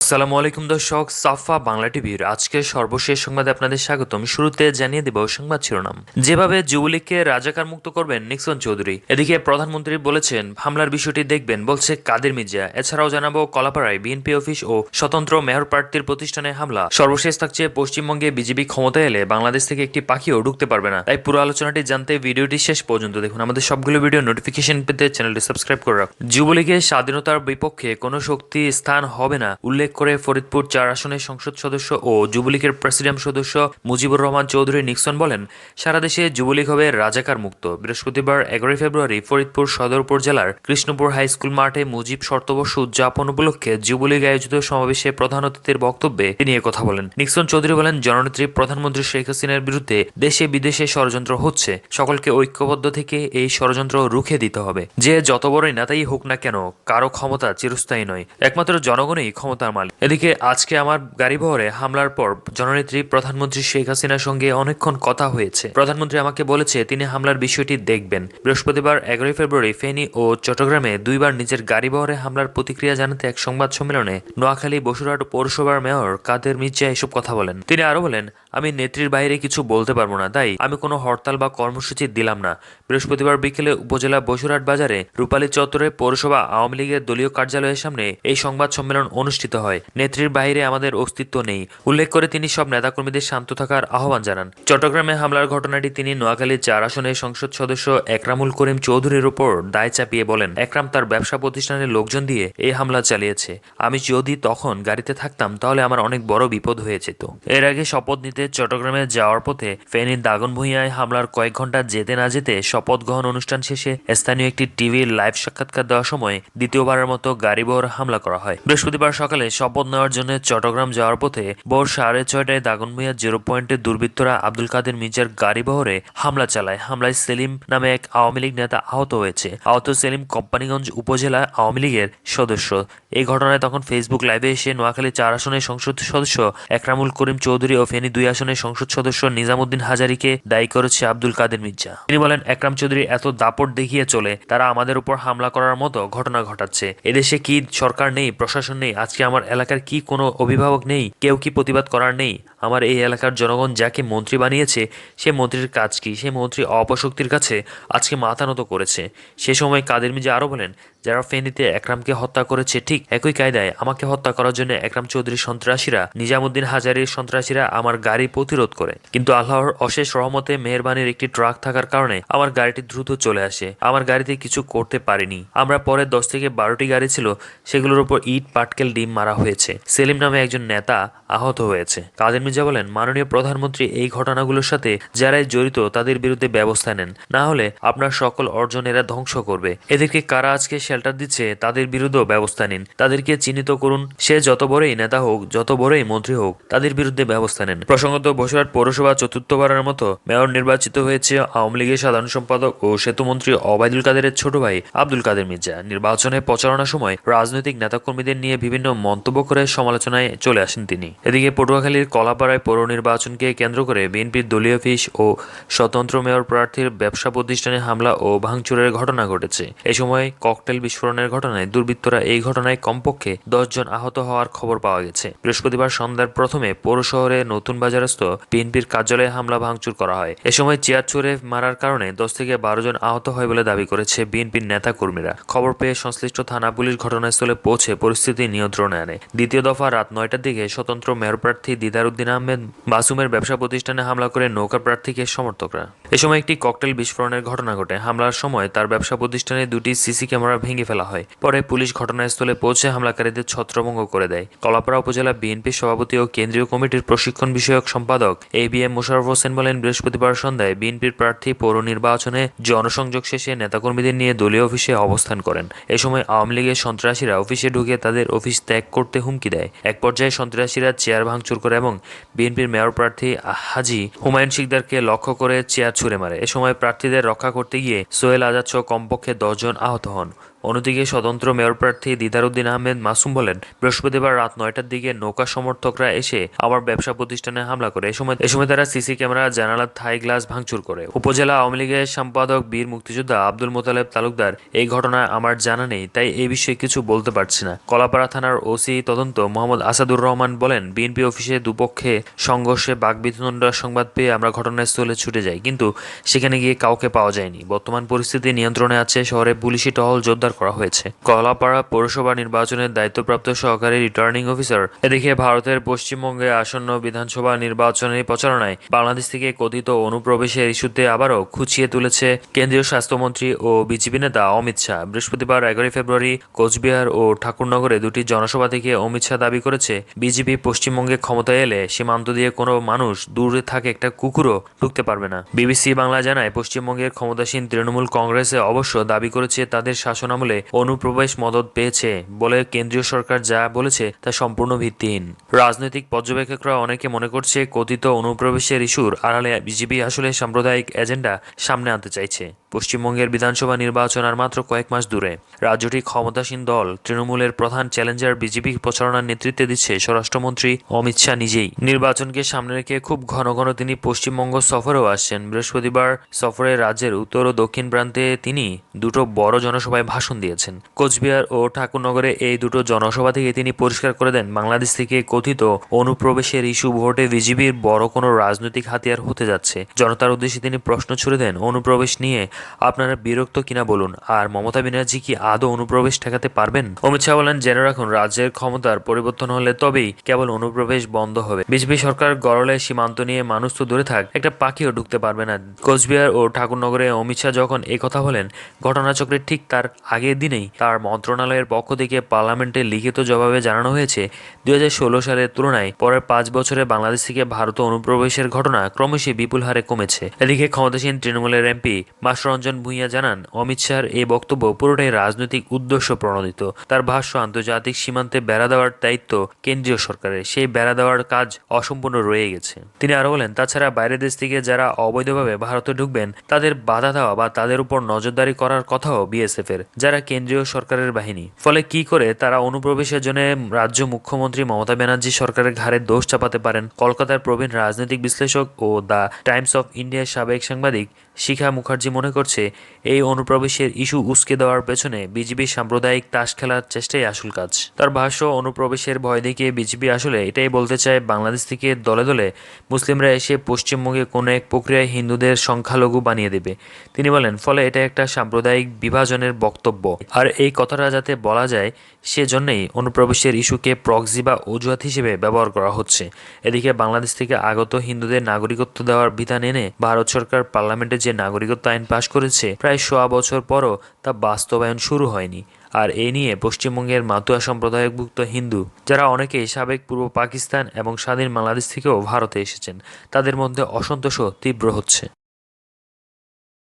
আসসালামু আলাইকুম দর্শক, সাফা বাংলা টিভির আজকের সর্বশেষ সংবাদে আপনাদের স্বাগতম। শুরুতে জানিয়ে দেব সংবাদ শিরোনাম। যেভাবে যুবলীগকে রাজাকার মুক্ত করবেন নিক্সন চৌধুরী। এদিকে প্রধানমন্ত্রী বলেছেন হামলার বিষয়টি দেখবেন, বলছে কাদের মির্জা। এছাড়াও জানাবো কলাপাড়ায় বিএনপি অফিস ও স্বতন্ত্র মেয়র প্রার্থীর প্রতিষ্ঠানে হামলা। সর্বশেষ থাকছে পশ্চিমবঙ্গে বিজেপি ক্ষমতায় এলে বাংলাদেশ থেকে একটি পাখিও ঢুকতে পারবে না। তাই পুরো আলোচনাটি জানতে ভিডিওটি শেষ পর্যন্ত দেখুন। আমাদের সবগুলো ভিডিও নোটিফিকেশন পেতে চ্যানেলটি সাবস্ক্রাইব করে রাখুন। যুবলীগের স্বাধীনতার বিপক্ষে কোনো শক্তি স্থান হবে না উল্লেখ করে ফরিদপুর 4 আসনের সংসদ সদস্য ও যুবলীগের প্রেসিডিয়াম সদস্য মুজিবুর রহমান চৌধুরী নিক্সন বলেন, সারা দেশে যুবলীগ হবে রাজাকার মুক্ত। বৃহস্পতিবার 11 ফেব্রুয়ারি ফরিদপুর সদর উপজেলার কৃষ্ণপুর হাই স্কুল মাঠে মুজিব শতবর্ষ উদযাপন উপলক্ষে যুবলীগ আয়োজিত সমাবেশে প্রধান অতিথির বক্তব্যে তিনি কথা বলেন। নিক্সন চৌধুরী বলেন, জননেত্রী প্রধানমন্ত্রী শেখ হাসিনার বিরুদ্ধে দেশে বিদেশে ষড়যন্ত্র হচ্ছে, সকলকে ঐক্যবদ্ধ থেকে এই ষড়যন্ত্র রুখে দিতে হবে। যে যত বড়ই নেতাই হোক না কেন, কারো ক্ষমতা চিরস্থায়ী নয়, একমাত্র জনগণই ক্ষমতার মালিক। এদিকে আজকে আমার গাড়িবহরে হামলার পর জননেত্রী প্রধানমন্ত্রী শেখ হাসিনার সঙ্গে অনেকক্ষণ কথা হয়েছে। প্রধানমন্ত্রী আমাকে বলেছে তিনি হামলার বিষয়টি দেখবেন। বৃহস্পতিবার 11 ফেব্রুয়ারি ফেনী ও চট্টগ্রামে দুইবার নিজের গাড়িবহরে হামলার প্রতিক্রিয়া জানাতে এক সংবাদ সম্মেলনে নোয়াখালী বসুরহাট পৌরসভার মেয়র কাদের মির্জা এসব কথা বলেন। তিনি আরো বলেন, আমি নেত্রীর বাইরে কিছু বলতে পারবো না, তাই আমি কোনো হরতাল বা কর্মসূচি দিলাম না। বৃহস্পতিবার বিকেলে উপজেলা বসুরহাট বাজারে রূপালী চত্বরে পৌরসভা আওয়ামী লীগের দলীয় কার্যালয়ের সামনে এই সংবাদ সম্মেলন অনুষ্ঠিত হয়। নেত্রীর বাইরে আমাদের অস্তিত্ব নেই উল্লেখ করে তিনি সব নেতাকর্মীদের শান্ত থাকার আহ্বান জানান। চট্টগ্রামে হামলার ঘটনাটি তিনি নোয়াখালী 4 আসনের সংসদ সদস্য একরামুল করিম চৌধুরীর উপর দায় চাপিয়ে বলেন, একরাম তার ব্যবসা প্রতিষ্ঠানের লোকজন দিয়ে এই হামলা চালিয়েছে। আমি যদি তখন গাড়িতে থাকতাম তাহলে আমার অনেক বড় বিপদ হয়ে যেত। এর আগে শপথ নিতে চট্টগ্রামে যাওয়ার পথে ফেনীর দাগনভূঞায় হামলার কয়েক ঘন্টা যেতে না যেতে শপথ গ্রহণ অনুষ্ঠান শেষে স্থানীয় একটি টিভির লাইভ সাক্ষাৎকার দেওয়ার সময় দ্বিতীয়বারের মতো গাড়িবহর হামলা করা হয়। বৃহস্পতিবার সকালে শপথ নেওয়ার জন্য চট্টগ্রাম যাওয়ার পথে ভোর 6:30টায় দাগনভূঞা 0 পয়েন্টে দুর্বৃত্তরা আব্দুল কাদের মির্জার গাড়িবহরে হামলা চালায়। হামলায় সেলিম নামে এক আওয়ামী লীগ নেতা আহত হয়েছে। আহত সেলিম কোম্পানীগঞ্জ উপজেলা আওয়ামী লীগের সদস্য। এই ঘটনায় তখন ফেসবুক লাইভে এসে নোয়াখালী 4 আসনের সংসদ সদস্য একরামুল করিম চৌধুরী ও ফেনী 2 আসনের সংসদ সদস্য নিজামুদ্দিন হাজারীকে দায়ী করেছে আব্দুল কাদের মির্জা। তিনি বলেন, একরাম চৌধুরী এত দাপট দেখিয়ে চলে, তারা আমাদের উপর হামলা করার মতো ঘটনা ঘটাচ্ছে। এদেশে কি সরকার নেই, প্রশাসন নেই? আজকে আমার এলাকার কি কোনো অভিভাবক নেই? কেউ কি প্রতিবাদ করার নেই? আমার এই এলাকার জনগণ যাকে মন্ত্রী বানিয়েছে সে মন্ত্রীর কাজ কি? সে মন্ত্রী অপশক্তির কাছে আজকে মাথা নত করেছে। সে সময় কাদের মির্জা আরো বলেন, যারা ফেনীতে একরামকে হত্যা করেছে ঠিক একই কায়দায় আমাকে হত্যা করার জন্য একরাম চৌধুরীর সন্ত্রাসীরা, নিজামুদ্দিন হাজারীর সন্ত্রাসীরা আমার গাড়ি প্রতিরোধ করে। কিন্তু আল্লাহর অশেষ রহমতে মেহেরবানির একটি ট্রাক থাকার কারণে আমার গাড়িটি দ্রুত চলে আসে। আমার গাড়িতে কিছু করতে পারিনি। আমরা পরে 10 থেকে 12টি গাড়ি ছিল, সেগুলোর উপর ইট পাটকেল ডিম মারা হয়েছে। সেলিম নামে একজন নেতা আহত হয়েছে। কাদের মির্জা বলেন, মাননীয় প্রধানমন্ত্রী এই ঘটনাগুলোর সাথে যারাই জড়িত তাদের বিরুদ্ধে ব্যবস্থা নেন, না হলে আপনার সকল অর্জন এরা ধ্বংস করবে। এদেরকে কারা আজকে শেল্টার দিচ্ছে তাদের বিরুদ্ধেও ব্যবস্থা নিন, তাদেরকে চিহ্নিত করুন। সে যত বড়ই নেতা হোক, যত বড়ই মন্ত্রী হোক, তাদের বিরুদ্ধে ব্যবস্থা নেন। প্রসঙ্গত বসুরহাট পৌরসভা চতুর্থবারের মতো মেয়র নির্বাচিত হয়েছে আওয়ামী লীগের সাধারণ সম্পাদক ও সেতুমন্ত্রী ওবায়দুল কাদেরের ছোট ভাই আব্দুল কাদের মির্জা। নির্বাচনে প্রচারণার সময় রাজনৈতিক নেতাকর্মীদের নিয়ে বিভিন্ন মন্তব্য করে সমালোচনায় চলে আসেন তিনি। এদিকে পটুয়াখালীর কলাপাড়ায় পৌর নির্বাচনকে কেন্দ্র করে বিএনপির দলীয় অফিস ও স্বতন্ত্র মেয়র প্রার্থীর ব্যবসা প্রতিষ্ঠানে হামলা ও ভাঙচুরের ঘটনা ঘটেছে। এ সময় ককটেল বিস্ফোরণের ঘটনায় দুর্বৃত্তরা এই ঘটনায় কমপক্ষে 10 জন আহত হওয়ার খবর পাওয়া গেছে। বৃহস্পতিবার সন্ধ্যার প্রথমে পৌর শহরে নতুন বাজারস্থ বিএনপির কার্যালয়ে হামলা ভাঙচুর করা হয়। এ সময় চেয়ার ছুড়ে মারার কারণে 10 থেকে 12 জন আহত হয় বলে দাবি করেছে বিএনপির নেতা কর্মীরা। খবর পেয়ে সংশ্লিষ্ট থানা পুলিশ ঘটনাস্থলে পৌঁছে পরিস্থিতি নিয়ন্ত্রণে আনে। দ্বিতীয় দফা রাত 9টার দিকে স্বতন্ত্র মেয়র প্রার্থী দিদার উদ্দিন আহমেদ বাসুমের ব্যবসা প্রতিষ্ঠানে হামলা করে নৌকা প্রার্থীকে সমর্থকরা। এ সময় একটি ককটেল বিস্ফোরণের ঘটনা ঘটে। হামলার সময় তার ব্যবসা প্রতিষ্ঠানে 2টি সিসি ক্যামেরা ভেঙে ফেলা হয়। পরে পুলিশ ঘটনাস্থলে পৌঁছে হামলাকারীদের ছত্রভঙ্গ করে দেয়। কলাপাড়া উপজেলা বিএনপির সভাপতি ও কেন্দ্রীয় কমিটির প্রশিক্ষণ বিষয়ক সম্পাদক ABM মোশাররফ হোসেন বলেন, বৃহস্পতিবার সন্ধ্যায় বিএনপির প্রার্থী পৌর নির্বাচনে জনসংযোগ শেষে নেতাকর্মীদের নিয়ে দলীয় অফিসে অবস্থান করেন। এ সময় আওয়ামী লীগের সন্ত্রাসীরা অফিসে ঢুকে তাদের অফিস ত্যাগ করতে হুমকি দেয়। এক পর্যায়ে সন্ত্রাসীরা চেয়ার ভাঙচুর করে এবং বিএনপির মেয়র প্রার্থী হাজী হুমায়ুন শিকদারকে লক্ষ্য করে চেয়ার ছুড়ে মারে। এ সময় প্রার্থীদের রক্ষা করতে গিয়ে সোহেল আজাদ সহ কমপক্ষে 10 জন আহত হন। অন্যদিকে স্বতন্ত্র মেয়র প্রার্থী দিদার উদ্দিন আহমেদ মাসুম বলেন, বৃহস্পতিবার রাত 9টার দিকে নৌকা সমর্থকরা এসে আমার ব্যবসা প্রতিষ্ঠানে হামলা করে। এ সময় তারা সিসি ক্যামেরা, জানালার থাই গ্লাস ভাঙচুর করে। উপজেলা আওয়ামী লীগের সম্পাদক বীর মুক্তিযোদ্ধা আব্দুল মোতালেব তালুকদার, এই ঘটনায় আমার জানা নেই, তাই এই বিষয়ে কিছু বলতে পারছি না। কলাপাড়া থানার ওসি তদন্ত মোহাম্মদ আসাদুর রহমান বলেন, বিএনপি অফিসে দুপক্ষে সংঘর্ষে বাকবিতণ্ডার সংবাদ পেয়ে আমরা ঘটনাস্থলে ছুটে যাই, কিন্তু সেখানে গিয়ে কাউকে পাওয়া যায়নি। বর্তমান পরিস্থিতি নিয়ন্ত্রণে আছে, শহরে পুলিশি টহল জোরদার করা হয়েছে। কলাপাড়া পৌরসভা নির্বাচনের দায়িত্বপ্রাপ্ত সহকারী রিটার্নিং অফিসার, এদিকে ভারতের পশ্চিমবঙ্গে আসন্ন বিধানসভা নির্বাচনের প্রচারণায় বাংলাদেশ থেকে কথিত অনুপ্রবেশের ইস্যুতে আবারও খুঁচিয়ে তুলেছে কেন্দ্রীয় স্বাস্থ্যমন্ত্রী ও বিজেপি নেতা অমিত শাহ। বৃহস্পতিবার 11 ফেব্রুয়ারি কোচবিহার ও ঠাকুরনগরে দুটি জনসভা থেকে অমিত শাহ দাবি করেছে, বিজেপি পশ্চিমবঙ্গে ক্ষমতায় এলে সীমান্ত দিয়ে কোনো মানুষ দূরে থাকে একটা কুকুরও ঢুকতে পারবে না। বিবিসি বাংলা জানায়, পশ্চিমবঙ্গের ক্ষমতাসীন তৃণমূল কংগ্রেসে অবশ্য দাবি করেছে তাদের শাসনামলে অনুপ্রবেশ মদত পেয়েছে বলে কেন্দ্রীয় সরকার যা বলেছে তা সম্পূর্ণ ভিত্তিহীন। রাজনৈতিক পর্যবেক্ষকরা অনেকে মনে করছে কথিত অনুপ্রবেশের ইস্যুর আড়ালে বিজেপি আসলে সাম্প্রদায়িক এজেন্ডা সামনে আনতে চাইছে। পশ্চিমবঙ্গের বিধানসভা নির্বাচন আর মাত্র কয়েক মাস দূরে। রাজ্যটি ক্ষমতাসীন দল তৃণমূলের প্রধান চ্যালেঞ্জার বিজেপি প্রচারণার নেতৃত্বে দিচ্ছে স্বরাষ্ট্রমন্ত্রী অমিত শাহ নিজেই। নির্বাচনকে সামনে রেখে খুব ঘন ঘন তিনি পশ্চিমবঙ্গ সফরেও আসছেন। বৃহস্পতিবার সফরে রাজ্যের উত্তর ও দক্ষিণ প্রান্তে তিনি দুটো বড় জনসভায় ভাষণ দিয়েছেন। কোচবিহার ও ঠাকুরনগরে এই দুটো জনসভা থেকে তিনি পরিষ্কার করে দেন, বাংলাদেশ থেকে কথিত অনুপ্রবেশের ইস্যু ভোটে বিজেপির বড় কোনো রাজনৈতিক হাতিয়ার হতে যাচ্ছে। জনতার উদ্দেশ্যে তিনি প্রশ্ন ছুড়ে দেন, অনুপ্রবেশ নিয়ে আপনারা বিরক্ত কিনা বলুন, আর মমতা ব্যানার্জি কি আদৌ অনুপ্রবেশ ঠেকাতে পারবেন? অমিত শাহ বলেন, জেনে রাখুন, রাজ্যের ক্ষমতার পরিবর্তন হলে তবেই কেবল অনুপ্রবেশ বন্ধ হবে। বিজেপি সরকার গড়লে সীমান্ত নিয়ে মানুষ তো দূরে থাক, একটা পাখিও ঢুকতে পারবে না। কোচবিহার ও ঠাকুরনগরে অমিত শাহ যখন একথা বলেন, ঘটনাচক্রের ঠিক তার আগের দিনেই তার মন্ত্রণালয়ের পক্ষ থেকে পার্লামেন্টে লিখিত জবাবে জানানো হয়েছে, 2016 সালের তুলনায় পরের 5 বছরে বাংলাদেশ থেকে ভারতে অনুপ্রবেশের ঘটনা ক্রমশই বিপুল হারে কমেছে। এদিকে ক্ষমতাসীন তৃণমূলের এমপি মাসরঞ্জন ভূঁইয়া জানান, অমিত শাহর এই বক্তব্য পুরোটাই রাজনৈতিক উদ্দেশ্য প্রণোদিত। তার ভাষ্য, আন্তর্জাতিক সীমান্তে বেড়া দেওয়ার দায়িত্ব কেন্দ্রীয় সরকারের, সেই বেড়া দেওয়ার কাজ অসম্পূর্ণ রয়ে গেছে। তিনি আরো বলেন, তাছাড়া বাইরের দেশ থেকে যারা অবৈধভাবে ভারতে ঢুকবেন তাদের বাধা দেওয়া বা তাদের উপর নজরদারি করার কথাও বিএসএফ এর, যারা কেন্দ্রীয় সরকারের বাহিনী। ফলে কি করে তারা অনুপ্রবেশের জন্য রাজ্য মুখ্যমন্ত্রী মমতা ব্যানার্জি সরকারের ঘাড়ে দোষ চাপাতে পারেন? কলকাতার প্রবীণ রাজনৈতিক বিশ্লেষক ও দ্য টাইমস অফ ইন্ডিয়ার সাবেক সাংবাদিক শিখা মুখার্জি মনে করছে, এই অনুপ্রবেশের ইস্যু উস্কে দেওয়ার পেছনে বিজেপির সাম্প্রদায়িক তাস খেলার চেষ্টাই আসল কাজ। তার ভাষ্য, অনুপ্রবেশের ভয় দেখিয়ে বিজেপি আসলে এটাই বলতে চায়, বাংলাদেশ থেকে দলে দলে মুসলিমরা এসে পশ্চিমবঙ্গে কোনো এক প্রক্রিয়ায় হিন্দুদের সংখ্যালঘু বানিয়ে দেবে। তিনি বলেন, ফলে এটা একটা সাম্প্রদায়িক বিভাজনের বক্তব্য। আর এই কথাটা যাতে বলা যায় সেজন্যই অনুপ্রবেশের ইস্যুকে প্রক্সি বা অজুহাত হিসেবে ব্যবহার করা হচ্ছে। এদিকে বাংলাদেশ থেকে আগত হিন্দুদের নাগরিকত্ব দেওয়ার বিধান এনে ভারত সরকার পার্লামেন্টে যে নাগরিকত্ব আইন পাশ করেছে, প্রায় 100 বছর পরও তা বাস্তবায়ন শুরু হয়নি। আর এ নিয়ে পশ্চিমবঙ্গের মাতুয়া সম্প্রদায়ভুক্ত হিন্দু, যারা অনেকেই সাবেক পূর্ব পাকিস্তান এবং স্বাধীন বাংলাদেশ থেকেও ভারতে এসেছেন, তাদের মধ্যে অসন্তোষও তীব্র হচ্ছে।